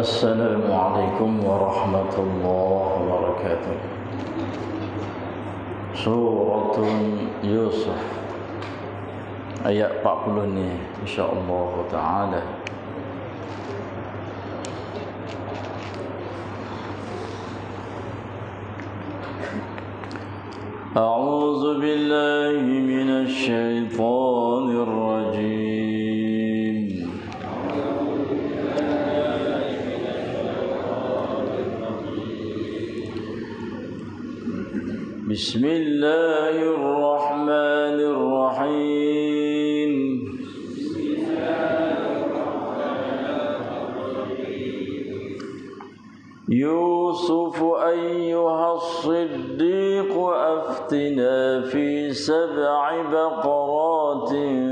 Assalamualaikum warahmatullahi wabarakatuh. Suratun Yusuf ayat 40 ni insyaallah taala. A'udzu billahi minasy syaithanir rajim. Bismillahirrahmanirrahim. Yusuf ayyuhas siddiq aftina fi sab'i baqaratin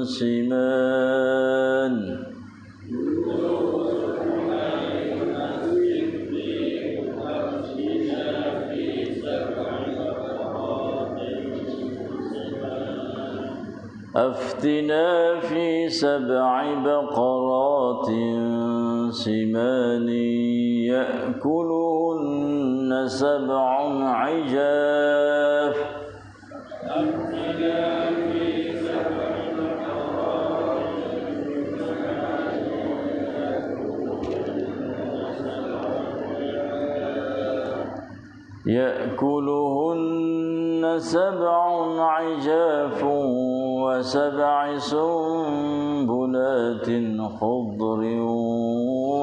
siman. أفتنا في 7 بقرات سمان يأكلهن 7 عجاف يأكلهن 7 عجاف و7 سنبلات خضر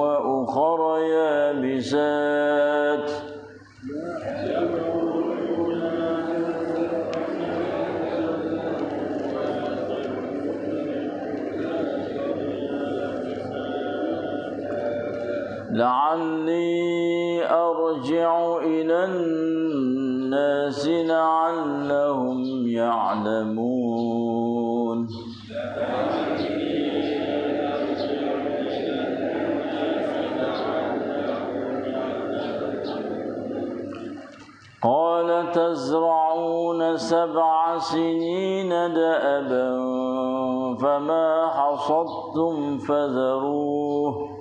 وأخر يابسات لعلي أرجع إلى الناس لعلهم يعلمون قال تزرعون 7 سنين دأبا فما حصدتم فذروه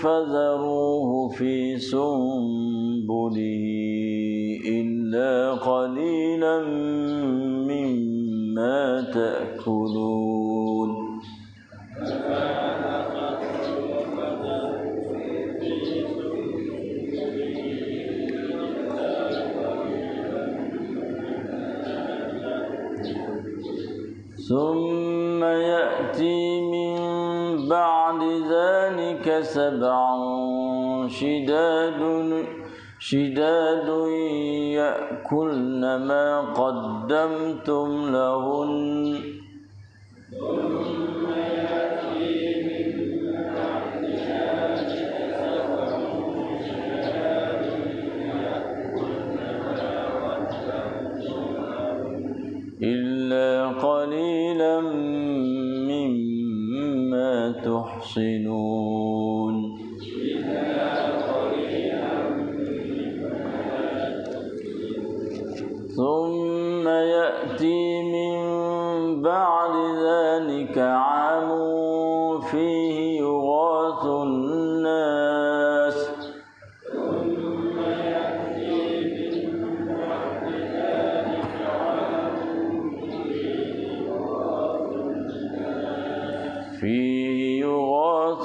فذروه في سنبله إلا قليلا مما تأكلون ثم يأتي من بعد ذلك 7 شداد يأكلن ما قدمتم لهن إلا قليلا مما تحصنون ثم يأتي من بعد ذلك عام فيه يغاث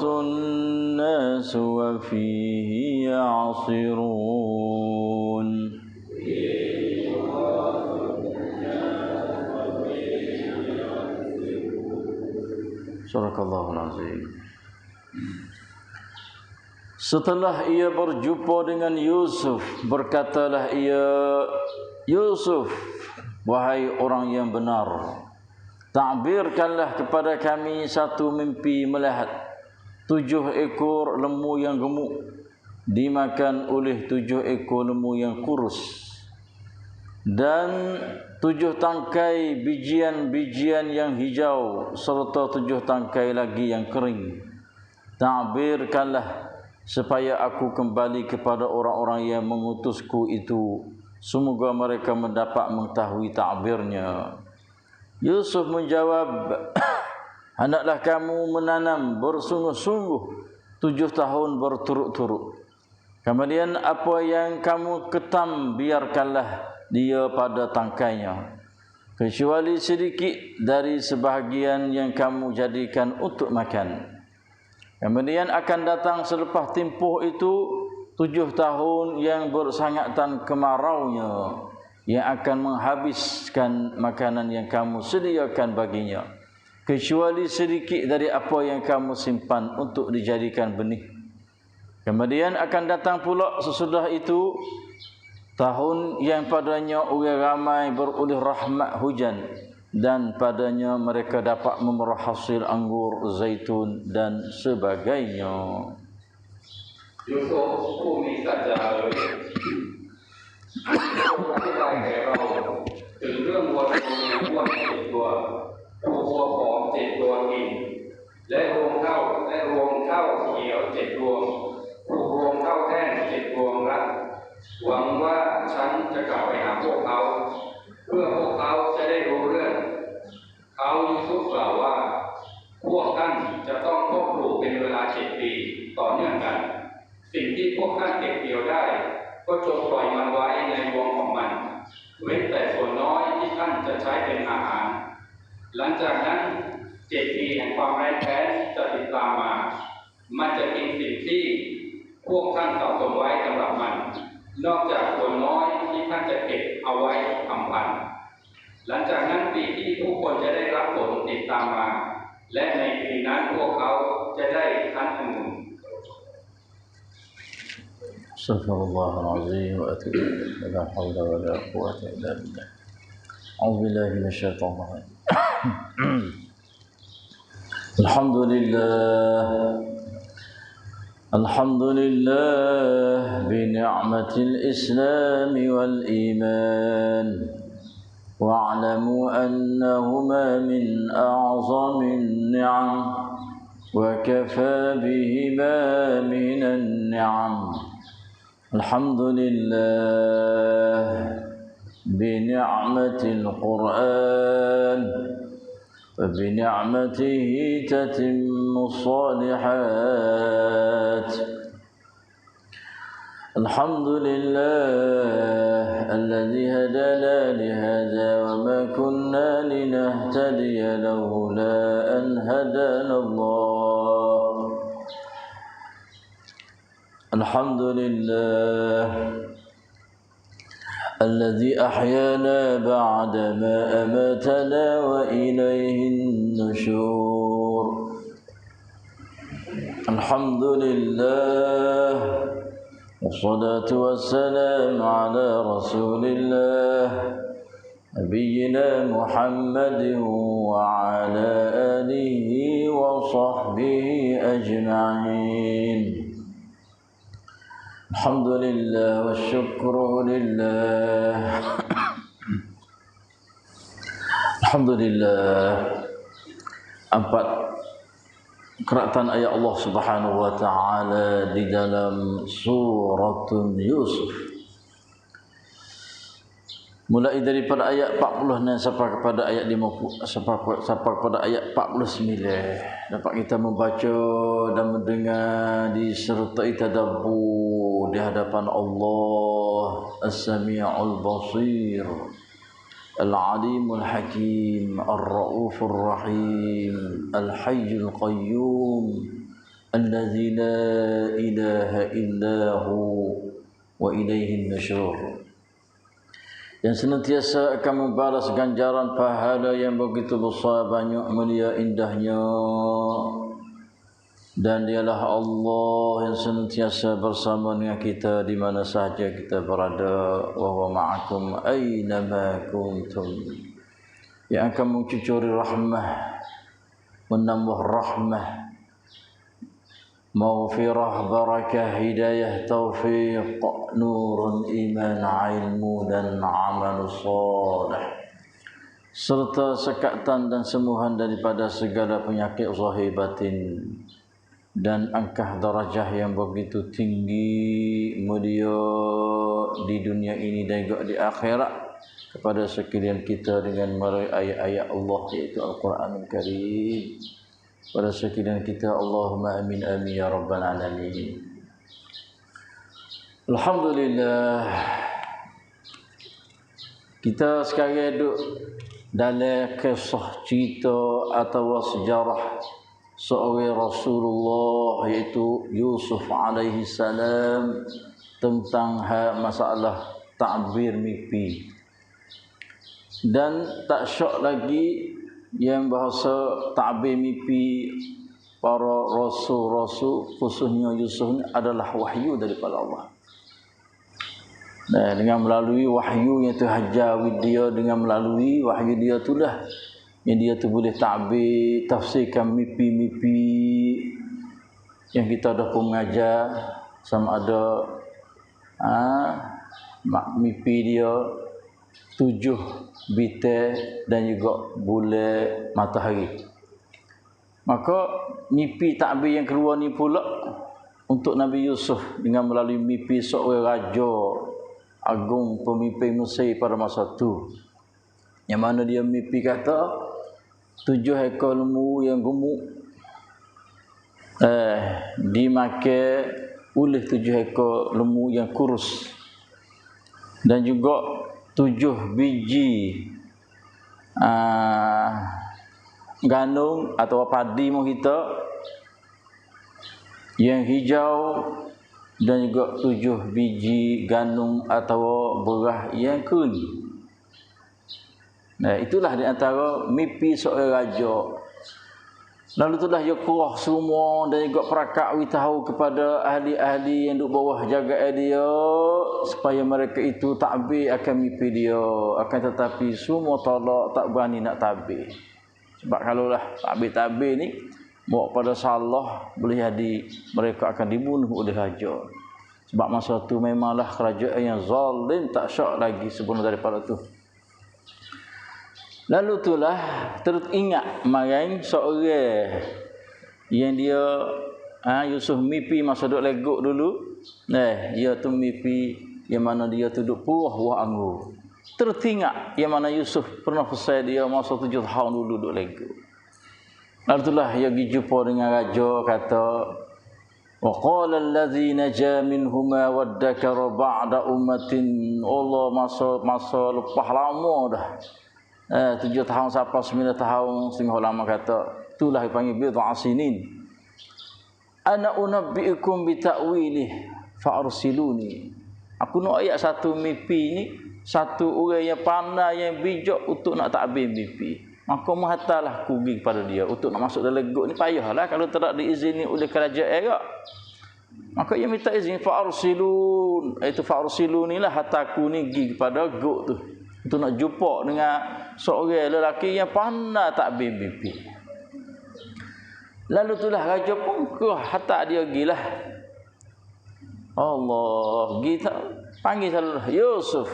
الناس وفيه يعصرون Sadaqallahul azim. Setelah ia berjumpa dengan Yusuf, berkatalah ia, Yusuf, wahai orang yang benar, takbirkanlah kepada kami satu mimpi melihat 7 ekor lembu yang gemuk dimakan oleh 7 ekor lembu yang kurus, dan 7 tangkai bijian-bijian yang hijau serta 7 tangkai lagi yang kering. Ta'birkanlah supaya aku kembali kepada orang-orang yang mengutusku itu, semoga mereka mendapat mengetahui takbirnya. Yusuf menjawab, hendaklah kamu menanam bersungguh-sungguh 7 tahun berturut-turut. Kemudian apa yang kamu ketam, biarkanlah dia pada tangkainya, kecuali sedikit dari sebahagian yang kamu jadikan untuk makan. Kemudian akan datang selepas tempoh itu 7 tahun yang bersangatan kemaraunya, yang akan menghabiskan makanan yang kamu sediakan baginya, kecuali sedikit dari apa yang kamu simpan untuk dijadikan benih. Kemudian akan datang pula sesudah itu tahun yang padanya orang ramai beroleh rahmat hujan, dan padanya mereka dapat memerah hasil anggur, zaitun dan sebagainya. Yusuf ผู้มีสัจจะเอ๋ยอธิบายแก่เราถึงเรื่องวัวตัวเมียอ้วน7 ตัวถูกวัวผอม7 ตัวกินและรวงข้าวเขียว7 รวงถูกรวงข้าวแท่ง7 รวงรัดหวังว่าฉันจะกลับไปหาพวกเขาเพื่อพวกเขาจะได้รู้เรื่องเขายูซุฟกล่าวว่าพวกท่านจะต้องเพาะปลูกเป็นเวลา7 ปีต่อเนื่องกันสิ่งที่พวกท่านเก็บเกี่ยวได้ก็จงปล่อยมันไว้ในรวงของมันเว้นแต่ส่วนน้อยที่ท่านจะใช้เป็นอาหารหลังจากนั้น7 ปีแห่งความแร้นแค้นจะติดตามมามันจะกินสิ่งที่พวกท่านสะสมไว้สำหรับมันนอกจากส่วนน้อยที่ท่านจะเก็บเอาไว้ทำพันธุ์หลังจากนั้นปีที่ผู้คนจะได้รับผลติดตามมาและในปีนั้นพวกเขาจะได้คั้นองุ่นاستغفر الله العظيم واتوب اليه لا حول ولا قوه الا بالله اعوذ بالله من الشيطان الرجيم الحمد لله بنعمة الإسلام والإيمان واعلموا أنهما من أعظم النعم وكفى بهما من النعم. الحمد لله بنعمة القرآن وبنعمته تتم الصالحات. الحمد لله الذي هدانا لهذا وما كنا لنهتدي لولا أن هدانا الله. الحمد لله الذي أحيانا بعدما أماتنا وإليه النشور. الحمد لله والصلاة والسلام على رسول الله نبينا محمد وعلى آله وصحبه أجمعين. الحمد لله والشكر لله. الحمد لله. 4 keratan ayat Allah Subhanahu wa taala di dalam surat Yusuf, mulai daripada ayat 40 sampai kepada ayat 50, sampai kepada ayat 49, dapat kita membaca dan mendengar disertai tadabbur di hadapan Allah As-Sami'ul Basir, Al-Alimul Hakim, Ar-Ra'ufur Rahim, Al-Hayyul Qayyum, Alladzi la ilaha illahu wa ilaihin nusyur, yang senantiasa akan membalas ganjaran pahala yang begitu besar, banyak mulia indahnya. Dan dialah Allah yang senantiasa bersama dengan kita di mana sahaja kita berada. Wa huwa ma'akum aina ma kuntum, yang akan mencucuri rahmah, menambah rahmah, maghfirah, barakah, hidayah, taufiq, nurun, iman, ilmu dan amal salih, serta sekatan dan sembuhan daripada segala penyakit zahir batin. dan angkah darajah yang begitu tinggi mulia di dunia ini dan juga di akhirat kepada sekalian kita dengan ayat-ayat Allah yaitu Al-Quranul Karim. Pada sekalian kita, Allahumma amin amin ya rabbal alamin. Alhamdulillah, kita sekarang duduk dalam kisah cerita atau sejarah seorang Rasulullah iaitu Yusuf alaihi salam tentang masalah ta'bir mimpi. Dan tak syok lagi yang bahasa ta'bir mimpi para rasul-rasul khususnya Yusuf ni adalah wahyu daripada Allah. Nah, dengan melalui wahyu yang tu hajawi dia, dengan melalui wahyu dia itulah yang dia tu boleh ta'bir, tafsirkan mimpi-mimpi yang kita dah pun mengajar, sama ada mimpi dia 7 bintang dan juga bulan matahari. Maka mimpi ta'bir yang keluar ni pula untuk Nabi Yusuf dengan melalui mimpi seorang raja agung pemimpin Mesir pada masa tu, yang mana dia mimpi kata 7 ekor lembu yang gemuk dimakan oleh 7 ekor lembu yang kurus, dan juga 7 biji gandum atau padi kita yang hijau, dan juga 7 biji gandum atau beras yang kuning. Nah, itulah di antara mimpi seorang raja. Lalu itulah dia kurah semua dan juga perakak tahu kepada ahli-ahli yang duduk bawah jagaan dia supaya mereka itu ta'bir akan mimpi dia. Akan tetapi semua tolak, tak berani nak ta'bir. Sebab kalaulah ta'bir ni bawa pada salah, boleh jadi mereka akan dibunuh oleh raja. Sebab masa tu memanglah kerajaan yang zalim, tak syak lagi sebelum daripada tu. Lalu itulah teringat maring seorang yang dia Yusuf mimpi masa duduk legok dulu. Dia tu mimpi yang mana dia tu duduk buah anggur. Teringat yang mana Yusuf pernah pesan dia masa 7 tahun dulu duduk legok. Lalu itulah dia pergi jumpa dengan raja, kata wa qala allazi naja minhuma waddakara ba'da ummatin. Allah masa lepas lama dah. 7 tahun sampai 9 tahun setengah lama, kata itulah dipanggil bid'a sinin. Ana unabbiukum bi ta'wilih fa'arsiluni. Aku nak ayat satu mimpi ni, satu orang yang pandai yang bijak untuk nak ta'bir mimpi. Maka muhatalah aku pergi kepada dia untuk nak masuk dalam legok ni, payahlah kalau tidak diizini oleh kerajaan agak. Maka ia minta izin fa'arsilun. Itu fa'arsilun ni lah hatta aku ni pergi kepada legok tu untuk nak jumpa dengan seorang lelaki yang pandai ta'bir mimpi. Lalu itulah raja pun hatta dia gilah. Allah kita panggil salah Yusuf.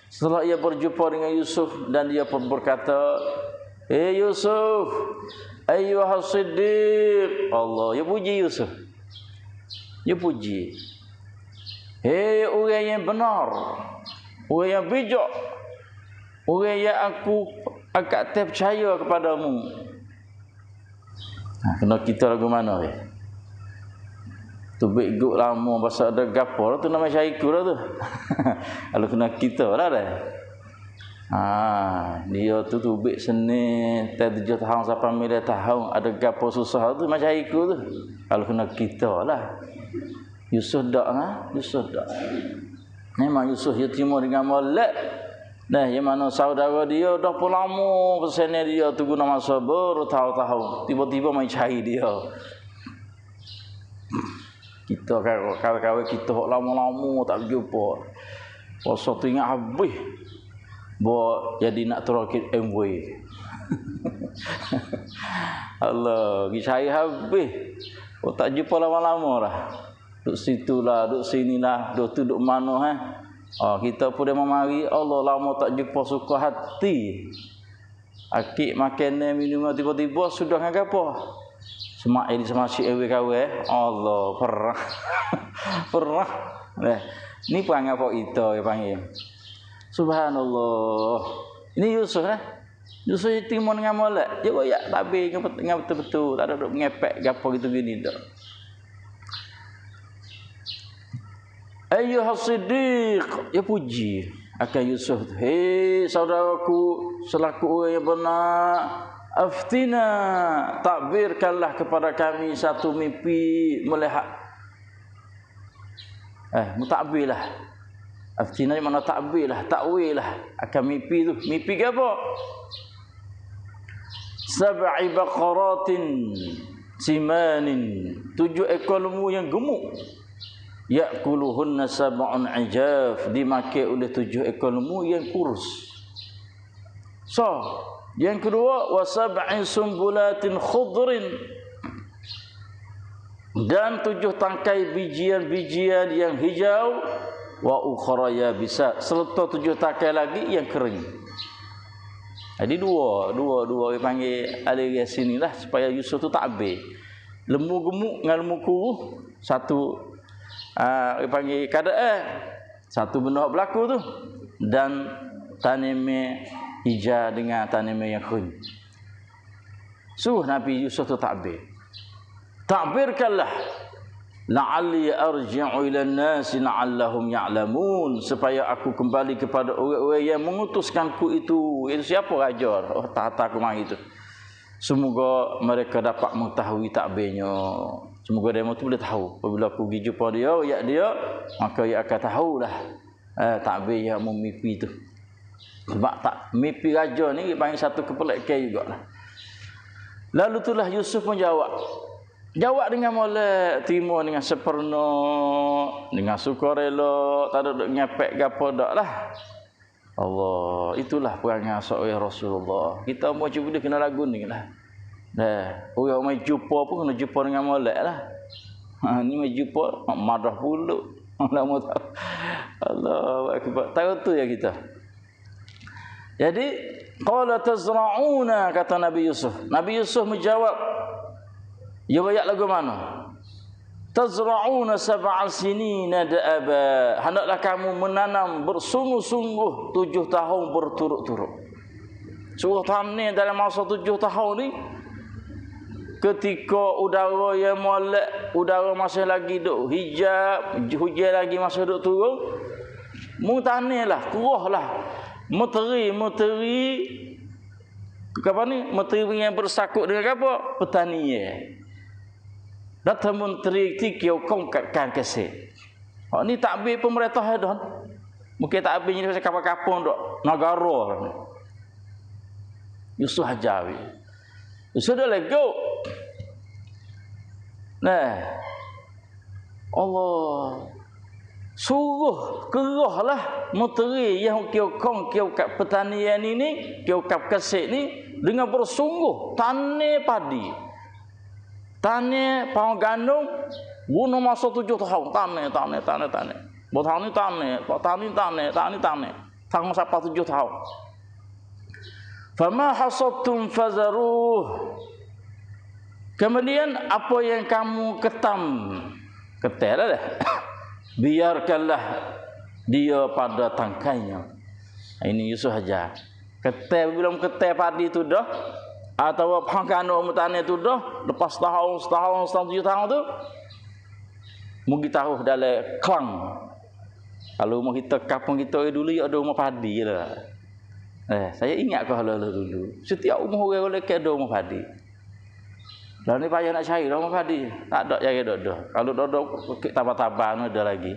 Setelah ia berjumpa dengan Yusuf dan dia pun berkata, Yusuf, ayyuhas siddiq. Allah, dia puji Yusuf. Dia puji. Orang yang benar, orang yang bijak, orang yang aku agak terpercaya kepadamu. Kena kita lagu mana ni? Tu beguk lama bahasa ada gapo tu nama syaiku lah tu. Kalau kena kita lah dah. Dia tu beg seni 7 tahun sampai 9 tahun ada gapo susah tu macam syaiku tu. Kalau kena kita lah. Yusuf dak Yusuf dak. Memang Yusuf dia terima dengan molek. Yang mana saudara dia dah pun lama bersama dia tu guna masa bertahun-tahun. Tiba-tiba main cari dia. Kita kawan-kawan kita lama-lama tak berjumpa. Pasal tu ingat habis. Bawa jadi nak terakit MW. Allah, pergi cari habis. Tak jumpa lama-lama lah. Duduk situ lah, duduk sini lah, duduk mana kita pun dia memari Allah lama tak jumpa suka hati. Akik makanan minuman tiba-tiba sudah dengan apa? Semail sama si ewe kawe. Allah perah. Perah. Nah, ini panggil apa itu ya panggil. Subhanallah. Ini Yusuf lah. Yusuf timun ngamolek. Ya ya tapi ngap betul-betul tak ada duk ngepek gapo gitu gini dak. Ayyuhas siddiq, ya puji akan Yusuf. Hei saudaraku selaku orang yang benar, aftina, takbirkanlah kepada kami satu mimpi melihat. Mutakbirlah. Aftina mana takbirlah, takwilah akan mimpi tu. Mimpi ke apa? Sab'i baqaratin simanin, 7 ekor lembu yang gemuk. Ya'kuluhunna sab'un ajaf, dimakan oleh 7 ekor lembu yang kurus. So, yang kedua wa sab'in sumbulatin khudrin, dan 7 tangkai bijian-bijian yang hijau, wa ukhra yabisa, serta 7 tangkai lagi yang kering. Jadi dua panggil ada sinilah supaya Yusuf tu tak habis. Lembu gemuk dengan lembu kurus, satu panggil keadaan satu benda berlaku tu, dan tanime hijau dengan tanime yang kering. Suruh Nabi Yusuf tu takbir. Takbirkanlah, la'alli arji'u ila an-nasi la'allahum ya'lamun, supaya aku kembali kepada orang-orang yang mengutuskanku itu. Itu siapa raja? Oh, tahta aku mari itu. Semoga mereka dapat mengetahui takbirnya. Semoga dia tu boleh tahu. Apabila aku pergi jumpa dia, ayat dia, maka dia akan tahulah takbir yang memimpi itu. Sebab tak mimpi raja ni panggil satu kepelikan jugalah. Lalu itulah Yusuf menjawab. Jawab dengan molek, terima dengan sempurna, dengan sukarela, tak ada ngepek gapo dak lah. Allah, itulah perangai seorang Rasulullah. Kita mau cuba dia kena lagu ni lah. Orang mai jumpa pun kena jumpa dengan molek lah. Ni mai jumpa madah pula. Lama tahu. Allahu akbar. Tahu tu ya kita. Jadi qala tazra'una, kata Nabi Yusuf. Nabi Yusuf menjawab, ya ayat lagu mana? Tazra'una sab'al sinina da'aba, hendaklah kamu menanam bersungguh-sungguh 7 tahun berturut-turut. Suruh tanam dalam masa 7 tahun ni, ketika udara yang molek, udara masih lagi duk hijab, hujan lagi masih duk turun, mu tanamlah, kurahlah, meteri apa ni? Menteri yang bersakut dengan apa? Pertanian. Datuk Menteri Tikiau Kongkan Keseh. Oh, ni takbir pemerintah dah. Mungkin takbir ni macam kapal-kapal dok negara. Yusuf Hajawi. Yusuf dah lego. Nah. Allah suruh kerahlah menteri yang kiokong kat pertanian ini, kiokap kesek ni dengan bersungguh tanam padi. Tanam pawang gandum guna masa 7 tahun. Tanam. Buat tahun ni tanam. Sama sampai 7 tahun. Fama hasadtum fazaruh. Kemudian apa yang kamu ketam, ketel dah. Biarkanlah dia pada tangkainya. Ini Yusuf aja. Ketel belum ketel padi tu dah, atau pangkano mutane tu dah, lepas setahun 7 tahun tu mungkin taruh dalam klang. Kalau mau kita kampung kita dulu ada rumah padi lah. Saya ingat kalau dulu setiap umur orang ke ada rumah padi. Lah ni payah nak cari rumah padi. Tak ada cari dak. Kalau dak tabah-tabah ada lagi.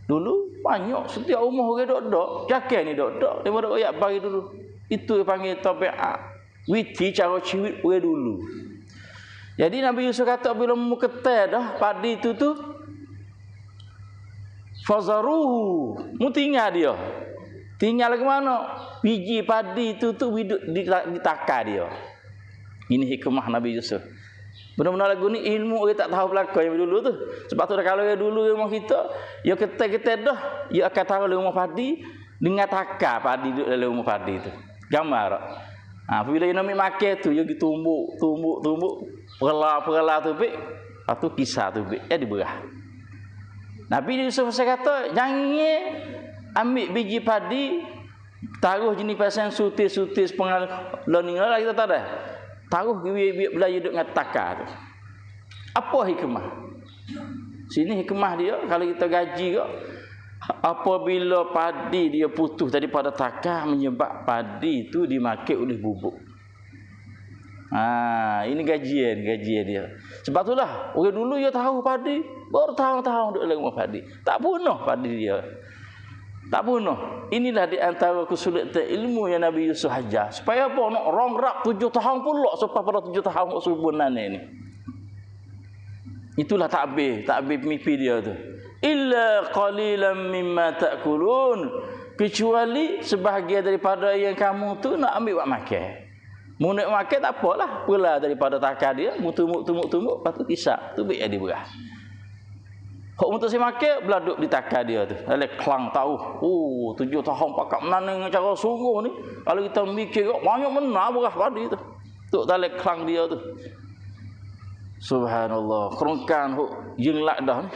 Dulu banyak setiap umur orang dak. Cakap ni dak. Daripada ayat bagi dulu. Itu yang panggil tabiat. Witi cara ciwit orang dulu. Jadi Nabi Yusuf kata bila mu ketel dah padi tu fazaruhu, mu tinggal dia. Tinggal ke mana? Biji padi tu hidup di takar dia. Ini hikmah Nabi Yusuf. Benar-benar lagu ni ilmu orang tak tahu belakang yang dulu tu. Sebab tu kalau yang dulu rumah kita, ya ketel-ketel dah, ya akan tahu rumah padi dengan takar padi duduk dalam rumah padi tu. Gambar. Apabila dia nak makan tu, dia tumbuk. Perala tu bik. Lepas tu kisah tu bik. Diberah. Nabi Yusuf saya kata, jangan ambil biji padi, taruh jenis pasang sutis pengal learning lah kita tak ada. Taruh biar belajar duduk dengan takar tu. Apa hikmah? Sini hikmah dia, kalau kita gaji kok, apabila padi dia putus daripada takar menyebab padi itu dimakan oleh bubuk. Ini gajian dia. Sebab itulah orang dulu dia tahu padi, bertahun-tahun duduk dalam padi. Tak bunuh padi dia. Tak bunuh. Inilah di antara kesulitan ilmu yang Nabi Yusuf ajar. Supaya apa? Nak rongrap 7 tahun pula sampai pada 7 tahun subunan ini. Itulah takbir mimpi dia tu. Illa qalilan mimma ta'kulun. Kecuali sebahagian daripada yang kamu tu nak ambil buat makan. Mu nak makan tak apalah. Pula daripada takar dia, mu tumuk, lepas tu kisah. Tu baik dia berah. Hak untuk saya makan beladuk di takar dia tu. Dalam kelang tahu. 7 tahun pakak menanam dengan cara sungguh ni. Kalau kita mikir banyak menang berah padi tu. Tuk dalam kelang dia tu. Subhanallah. Kerongkan hak jenglak dah ni.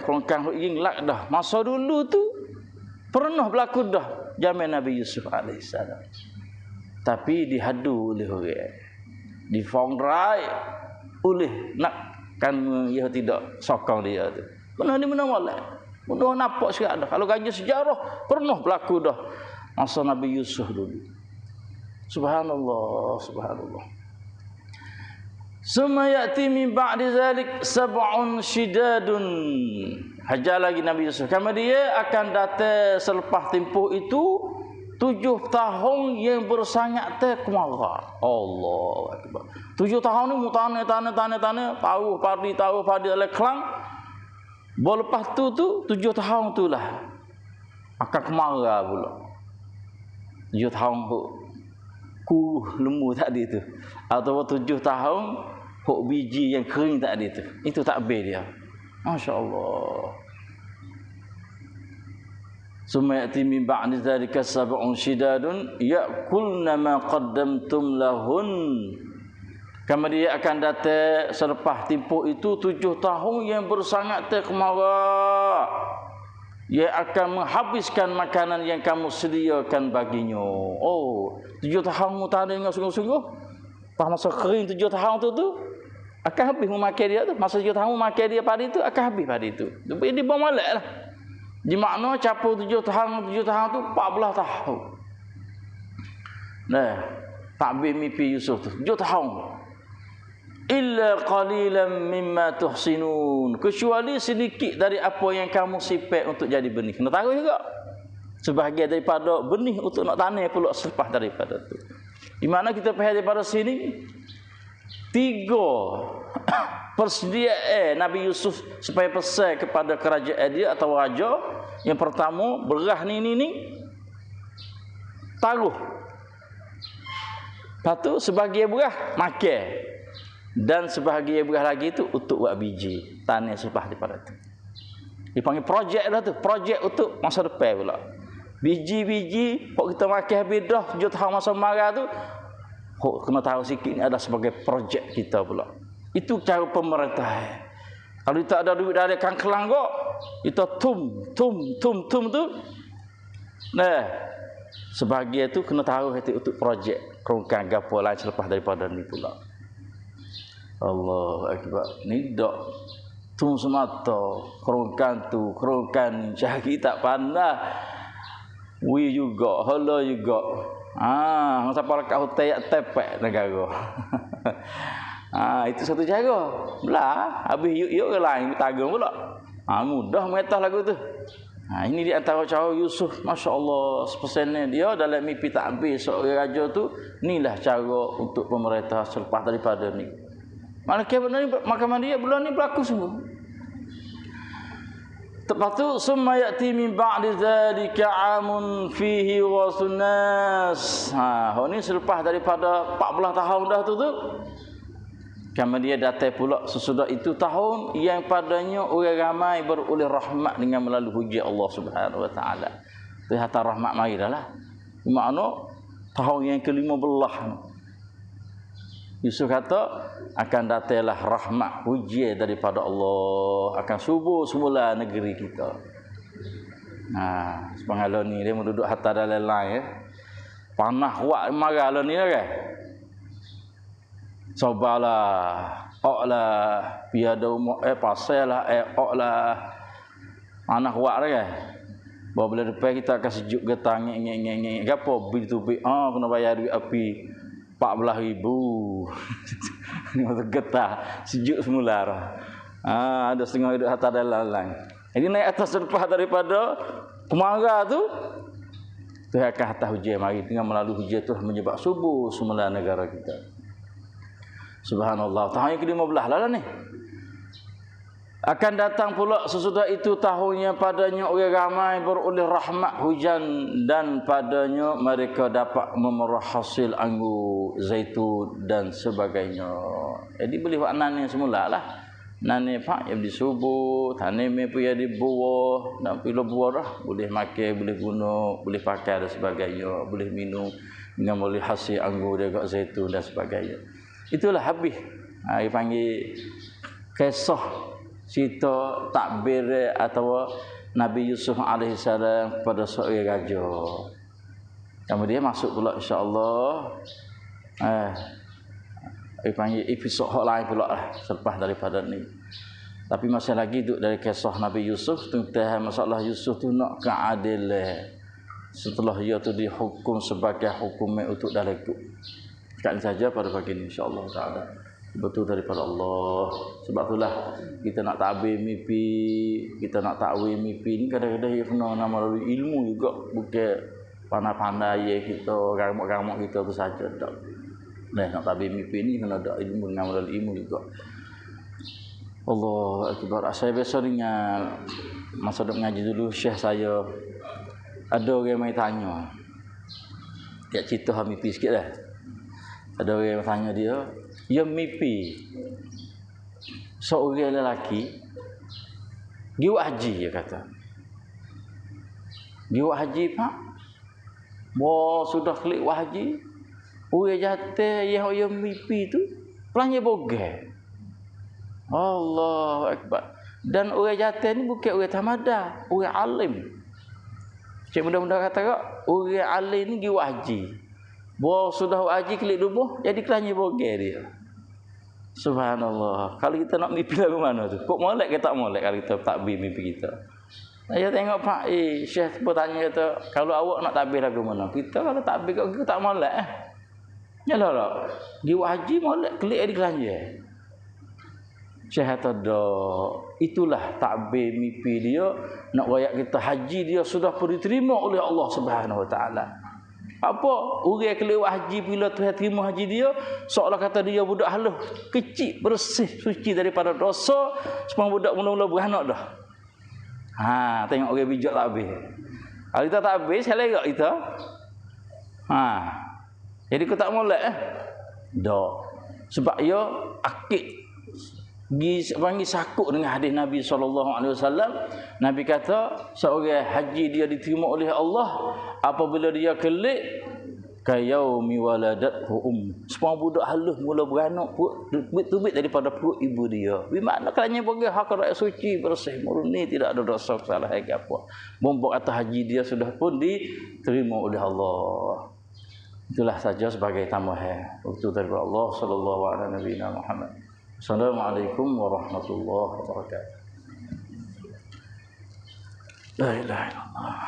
Kerongkan hak jenglak dah. Masa dulu tu pernah berlaku dah zaman Nabi Yusuf alaihissalam. Tapi dihadu oleh orang. Difongrai oleh nak kan ia tidak sokong dia tu. Benar ni benar molek. Mudah nampak sekali dah. Kalau kaji sejarah pernah berlaku dah masa Nabi Yusuf dulu. Subhanallah. Summa ya'ti min ba'di zalik sab'un shidadun. Hajar lagi Nabi Yusuf. Kemudian akan datang selepas tempoh itu 7 tahun yang bersangat kemarah. Allah Akbar. 7 tahun ni tanah, tahu padi oleh kelang. Lepas tu 7 tahun tu lah akan kemarah pula. 7 tahun ku lembu tadi tu. Atau 7 tahun hok biji yang kering tadi tu. Itu takbir dia. Masya-Allah. Summa ya'ti min ba'di dzalika sab'un shidadun ya'kulna ma qaddamtum lahun. Kemudian akan datang selepas tempoh itu 7 tahun yang bersangat kemarah. Ia akan menghabiskan makanan yang kamu sediakan baginya. 7 tahun mutana dengan sungguh-sungguh. Pas masa kering 7 tahun tu akan habis memakai dia tu. Masa 7 tahun memakai dia padi tu akan habis padi tu. Dia bermalak lah. Di makna capur 7 tahun tu 14 tahun. Takbir mimpi Yusuf tu 7 tahun. Illa qalilan mimma tuhsinun. Kecuali sedikit dari apa yang kamu sifat untuk jadi benih. Kena tahu juga. Sebahagian daripada benih untuk nak tanam pula selepas daripada tu. Di mana kita faham daripada sini 3 persediaan Nabi Yusuf supaya pesan kepada kerajaan dia atau raja. Yang pertama, berah ni taruh. Lepas tu sebahagian berah makan. Dan sebahagian berah lagi tu untuk buat biji tanah selepas daripada tu. Dipanggil projek dah tu, projek untuk masa depan pula. Biji-biji hok kita makan habis dah 7 tahun masa marah tu. Hok kena tahu sikit ni adalah sebagai projek kita pula. Itu cara pemerintah. Kalau kita ada duit dari kangkelang kok, kita tum tu. Sebahagian tu kena tahu hati untuk projek kerongkan gapo lain selepas daripada ni pula. Allah Akbar. Ni dak tum semata kerongkan ni cari tak pandai. Wi juga, hala juga. Masa para kat hotel yak tepek negara. Itu satu cara. Belah, habis yuk ke lain tagung pula. Mudah mengetah lagu tu. Ini di antara cara Yusuf, masya-Allah, sepesannya dia dalam mimpi takbir seorang raja tu, inilah cara untuk pemerintah selepas daripada ni. Malaikat benar ni makaman dia bulan ni berlaku semua. Lepas tu summa ya'ti min ba'di dzalika 'amun fihi wasunnas. Ni selepas daripada 14 tahun dah tu. Kemudian datang pula sesudah itu tahun yang padanya orang ramai beroleh rahmat dengan melalui hujah Allah Subhanahu wa taala. Tu hatta rahmat mari dah lah. Makna tahun yang ke-15. Yusuf kata akan datanglah rahmat hujan daripada Allah, akan subur semula negeri kita. Sepangalah ni dia duduk hatta dalam lain ya. Panah kuat marah lah ni kan. Sabarlah, oklah, biada umur pasal lah, oklah. Panah kuat dah kan. Bawa bila depan kita akan sejuk getang ngek. Gapo bil tu bil? Kena bayar duit api 14,000. Masa getah sejuk semula dah. Ada setengah hidup hatta dalam lain. Jadi naik atas lepas daripada kemarau tu akan atas hujan mari dengan melalui hujan tu menyebab subur semula negara kita. Subhanallah. Tahun yang ke-15 lah ni. Akan datang pula sesudah itu tahunnya padanya orang ramai beroleh rahmat hujan dan padanya mereka dapat memerah hasil anggur, zaitun dan sebagainya. Jadi boleh buat nani semula lah. Nani pak yang disubur, tanam pun yang dibuah, dan bila buah dah boleh makan, boleh guna, boleh pakai dan sebagainya, boleh minum dengan boleh hasil anggur dan zaitun dan sebagainya. Itulah habis. Dia panggil kisah cerita takbir atau Nabi Yusuf AS pada seorang raja. Kemudian masuk pula insya-Allah panggil episod hak lain pula lah selepas daripada ni. Tapi masih lagi duduk dari kisah Nabi Yusuf tentang masalah Yusuf tu nak keadilan setelah ia tu dihukum sebagai hukuman untuk dalekut. Sekian saja pada pagi ini insya-Allah taala. Betul daripada Allah. Sebab itulah kita nak takbir mimpi, kita nak takwil mimpi ni kadang-kadang ia kena melalui ilmu juga, bukan pandai-pandai kita, gamak-gamak kita tu saja tak. Nak takbir mimpi ni kena ada ilmu, dengan melalui ilmu juga. Allah Akbar. Saya biasa dengan masa duk mengaji dulu syekh saya ada orang mai tanya. Dia cerita mimpi sikit dah. Ada orang yang tanya dia, dia mimpi seorang lelaki pergi buat haji, dia kata. Pergi buat haji pak. Sudah klik buat haji. Orang jatuh yang mimpi tu pelanya bogel. Allahu Akbar. Dan orang jatuh ni bukan orang tamada, orang alim. Cik mudah-mudah kata kak, orang alim ni pergi buat haji. Sudah haji klik dubuh, jadi kelanya bogel dia. Subhanallah. Kalau kita nak mimpi lagu mana tu? Kok molek ke tak molek kalau kita takbir mimpi kita? Saya tengok pak, Syekh bertanya kata, kalau awak nak takbir lagu mana? Kita kalau takbir kita tak molek Yalah lah. Dia haji molek klik di kelanja. Syekh kata itulah takbir mimpi dia nak wayak kita haji dia sudah diterima oleh Allah Subhanahu Wa Taala. Apa? Orang keluar haji bila Tuhan terima haji dia, seolah kata dia budak halus, kecil, bersih, suci daripada dosa, semua budak mula-mula beranak dah. Tengok orang bijak tak habis. Kalau kita tak habis, saya lerak kita. Jadi kau tak molek dah. Sebab ia akid panggil sakut dengan hadis Nabi SAW. Nabi kata seorang haji dia diterima oleh Allah apabila dia kelik kayaumi waladathu semua budak halus mula beranak tubik daripada perut ibu dia. Bermakna kalanya bagi hak rakyat suci bersih murni tidak ada dosa salah apa. Bombok atas haji dia sudah pun diterima oleh Allah. Itulah saja sebagai tambahan. Waktu dari Allah sallallahu alaihi Muhammad. Assalamualaikum warahmatullahi wabarakatuh. La ilaha illallah.